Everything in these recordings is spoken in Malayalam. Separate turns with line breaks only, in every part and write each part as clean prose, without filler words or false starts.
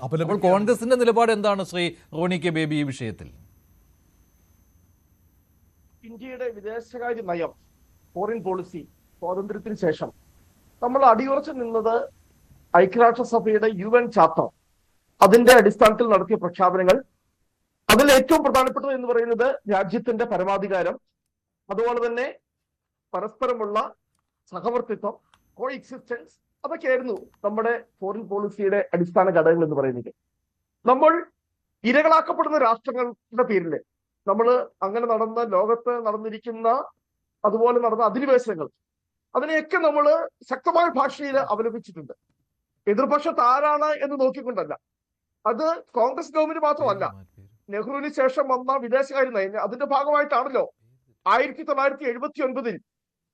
അപ്പോൾ കോൺഗ്രസിന്റെ നിലപാട് എന്താണ് ശ്രീ റോണി കെ ബേബി ഈ വിഷയത്തിൽ?
ഇന്ത്യയുടെ വിദേശകാര്യ നയം, ഫോറിൻ പോളിസി സ്വാതന്ത്ര്യത്തിന് ശേഷം നമ്മൾ അടിയുറച്ചു നിന്നത് ഐക്യരാഷ്ട്രസഭയുടെ UN ചാർട്ടർ, അതിന്റെ അടിസ്ഥാനത്തിൽ നടത്തിയ പ്രഖ്യാപനങ്ങൾ, അതിൽ ഏറ്റവും പ്രധാനപ്പെട്ടത് എന്ന് പറയുന്നത് രാജ്യത്തിന്റെ പരമാധികാരം, അതുപോലെ തന്നെ പരസ്പരമുള്ള സഹവർത്തിത്വം, കോ എക്സിസ്റ്റൻസ്, അതൊക്കെയായിരുന്നു നമ്മുടെ ഫോറിൻ പോളിസിയുടെ അടിസ്ഥാന ഘടകങ്ങൾ എന്ന് പറയുന്നത്. നമ്മൾ ഇരകളാക്കപ്പെടുന്ന രാഷ്ട്രങ്ങളുടെ പേരിൽ നമ്മൾ അങ്ങനെ നടന്ന ലോകത്ത് നടന്നിരിക്കുന്ന അതുപോലെ നടന്ന അധിനിവേശങ്ങൾ, അതിനെയൊക്കെ നമ്മൾ ശക്തമായ ഭാഷയിൽ അവലംബിച്ചിട്ടുണ്ട്. എതിർപക്ഷത്ത് ആരാണ് എന്ന് നോക്കിക്കൊണ്ടല്ല. അത് കോൺഗ്രസ് ഗവൺമെന്റ് മാത്രമല്ല, നെഹ്റുവിന് ശേഷം വന്ന വിദേശകാര്യ നയം അതിന്റെ ഭാഗമായിട്ടാണല്ലോ 1979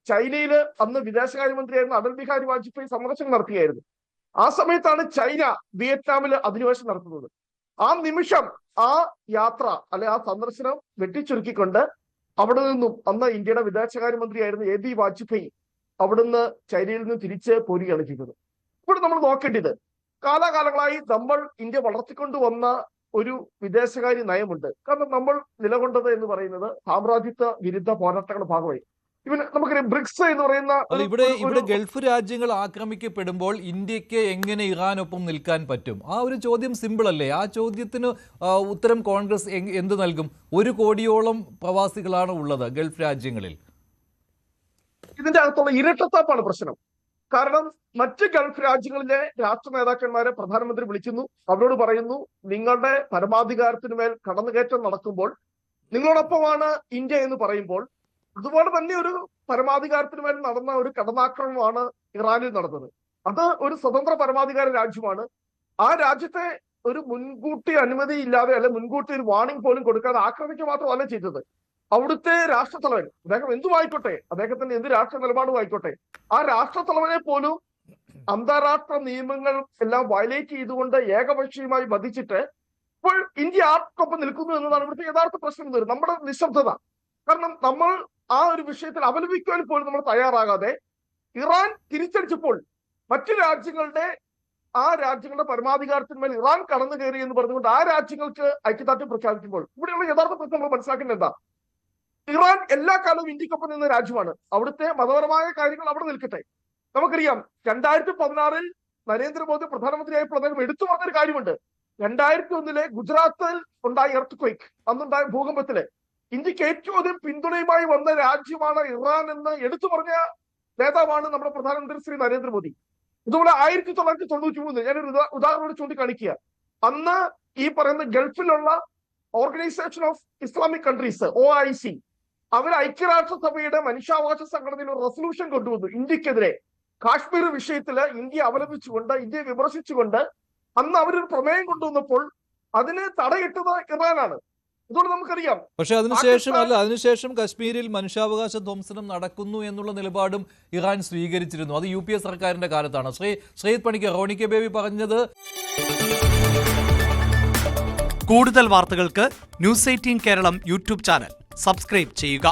ചൈനയിൽ അന്ന് വിദേശകാര്യമന്ത്രിയായിരുന്ന അടൽ ബിഹാരി വാജ്പേയി സന്ദർശനം നടത്തിയായിരുന്നു. ആ സമയത്താണ് ചൈന വിയറ്റ്നാമിൽ അധിനിവേശം നടത്തുന്നത്. ആ നിമിഷം ആ യാത്ര അല്ലെ ആ സന്ദർശനം വെട്ടിച്ചുരുക്കിക്കൊണ്ട് അവിടെ നിന്നും അന്ന് ഇന്ത്യയുടെ വിദേശകാര്യമന്ത്രിയായിരുന്ന AB വാജ്പേയി അവിടുന്ന് ചൈനയിൽ നിന്ന് തിരിച്ച് പോരുകയാണ് ചെയ്തത്. ഇപ്പോൾ നമ്മൾ നോക്കേണ്ടത്, കാലാകാലങ്ങളായി നമ്മൾ ഇന്ത്യ വളർത്തിക്കൊണ്ടുവന്ന ഒരു വിദേശകാര്യ നയമുണ്ട്. കാരണം നമ്മൾ നിലകൊണ്ടത് എന്ന് പറയുന്നത് സാമ്രാജ്യത്വ വിരുദ്ധ പോരാട്ടങ്ങളുടെ ഭാഗമായി. നമുക്കറിയാം ബ്രിക്സ് എന്ന് പറയുന്ന
ഇവിടെ ഗൾഫ് രാജ്യങ്ങൾ ആക്രമിക്കപ്പെടുമ്പോൾ ഇന്ത്യക്ക് എങ്ങനെ ഇറാനൊപ്പം നിൽക്കാൻ പറ്റും? ആ ഒരു ചോദ്യം സിമ്പിൾ അല്ലേ? ആ ചോദ്യത്തിന് ഉത്തരം കോൺഗ്രസ് എന്ത് നൽകും? 1 കോടിയോളം പ്രവാസികളാണ് ഉള്ളത് ഗൾഫ് രാജ്യങ്ങളിൽ.
ഇതിന്റെ അകത്തുള്ള ഇരട്ടത്താപ്പാണ് പ്രശ്നം. കാരണം മറ്റ് ഗൾഫ് രാജ്യങ്ങളിലെ രാഷ്ട്ര നേതാക്കന്മാരെ പ്രധാനമന്ത്രി വിളിക്കുന്നു, അവരോട് പറയുന്നു നിങ്ങളുടെ പരമാധികാരത്തിന് മേൽ കടന്നുകയറ്റം നടക്കുമ്പോൾ നിങ്ങളോടൊപ്പമാണ് ഇന്ത്യ എന്ന് പറയുമ്പോൾ, അതുപോലെ തന്നെ ഒരു പരമാധികാരത്തിന് മേൽ നടന്ന ഒരു കടന്നാക്രമണമാണ് ഇറാനിൽ നടന്നത്. അത് ഒരു സ്വതന്ത്ര പരമാധികാര രാജ്യമാണ്. ആ രാജ്യത്തെ ഒരു മുൻകൂട്ടി അനുമതി ഇല്ലാതെ അല്ലെ മുൻകൂട്ടി ഒരു വാർണിംഗ് പോലും കൊടുക്കാതെ ആക്രമിക്കുക മാത്രമല്ല ചെയ്തത്. അവിടുത്തെ രാഷ്ട്രത്തലവൻ, അദ്ദേഹം എന്തുമായിക്കോട്ടെ, അദ്ദേഹത്തിന്റെ എന്ത് രാഷ്ട്ര നിലപാടും ആയിക്കോട്ടെ, ആ രാഷ്ട്രത്തലവനെ പോലും അന്താരാഷ്ട്ര നിയമങ്ങൾ എല്ലാം വയലേറ്റ് ചെയ്തുകൊണ്ട് ഏകപക്ഷീയമായി വധിച്ചിട്ട് ഇപ്പോൾ ഇന്ത്യ ആർക്കൊപ്പം നിൽക്കുന്നു എന്നതാണ് ഇവിടുത്തെ യഥാർത്ഥ പ്രശ്നം എന്ന് വരുന്നത്. നമ്മുടെ നിശബ്ദത. കാരണം നമ്മൾ ആ ഒരു വിഷയത്തിൽ അപലപിക്കാൻ പോലും നമ്മൾ തയ്യാറാകാതെ ഇറാൻ തിരിച്ചടിച്ചപ്പോൾ മറ്റു രാജ്യങ്ങളുടെ പരമാധികാരത്തിന്മേൽ ഇറാൻ കടന്നു കയറി എന്ന് പറഞ്ഞുകൊണ്ട് ആ രാജ്യങ്ങൾക്ക് ഐക്യദാർഢ്യം പ്രഖ്യാപിക്കുമ്പോൾ ഇവിടെയുള്ള യഥാർത്ഥ പ്രശ്നം നമ്മൾ മനസ്സിലാക്കേണ്ടത് എന്താ? ഇറാൻ എല്ലാ കാലവും ഇന്ത്യക്കൊപ്പം നിന്ന രാജ്യമാണ്. അവിടുത്തെ മതപരമായ കാര്യങ്ങൾ അവിടെ നിൽക്കട്ടെ. നമുക്കറിയാം 2016 നരേന്ദ്രമോദി പ്രധാനമന്ത്രിയായപ്പോൾ അദ്ദേഹം എടുത്തു പറഞ്ഞൊരു കാര്യമുണ്ട്. 2001 ഗുജറാത്തിൽ ഉണ്ടായ എർത്ത്ക്വേക്ക്, അന്നുണ്ടായ ഭൂകമ്പത്തില് ഇന്ത്യക്ക് ഏറ്റവും അധികം പിന്തുണയുമായി വന്ന രാജ്യമാണ് ഇറാൻ എന്ന് എടുത്തു പറഞ്ഞ നേതാവാണ് നമ്മുടെ പ്രധാനമന്ത്രി ശ്രീ നരേന്ദ്രമോദി. ഇതുപോലെ 1993 ഞാനൊരു ഉദാഹരണം ചൂണ്ടിക്കാണിക്കുക. അന്ന് ഈ പറയുന്ന ഗൾഫിലുള്ള organisation of Islamic countries OIC അവർ ഐക്യരാഷ്ട്രസഭയുടെ മനുഷ്യാവകാശ സംഘടനയിൽ ഒരു റെസൊല്യൂഷൻ കൊണ്ടുവന്നു ഇന്ത്യക്കെതിരെ. കാശ്മീർ വിഷയത്തില് ഇന്ത്യ അപലപിച്ചുകൊണ്ട്, ഇന്ത്യയെ വിമർശിച്ചുകൊണ്ട് അന്ന് അവരൊരു പ്രമേയം കൊണ്ടുവന്നപ്പോൾ അതിന് തടയിട്ടത് ഇറാനാണ്. ഇതോടെ നമുക്കറിയാം.
പക്ഷെ അതിനുശേഷം കശ്മീരിൽ മനുഷ്യാവകാശ ധ്വംസനം നടക്കുന്നു എന്നുള്ള നിലപാടും ഇറാൻ സ്വീകരിച്ചിരുന്നു. അത് UPA സർക്കാരിന്റെ കാലത്താണ്. ശ്രീത് പണിക്കർ, റോണി കെ ബേബി പറഞ്ഞത്.
കൂടുതൽ വാർത്തകൾക്ക് News 18 Keralam YouTube channel subscribe ചെയ്യുക.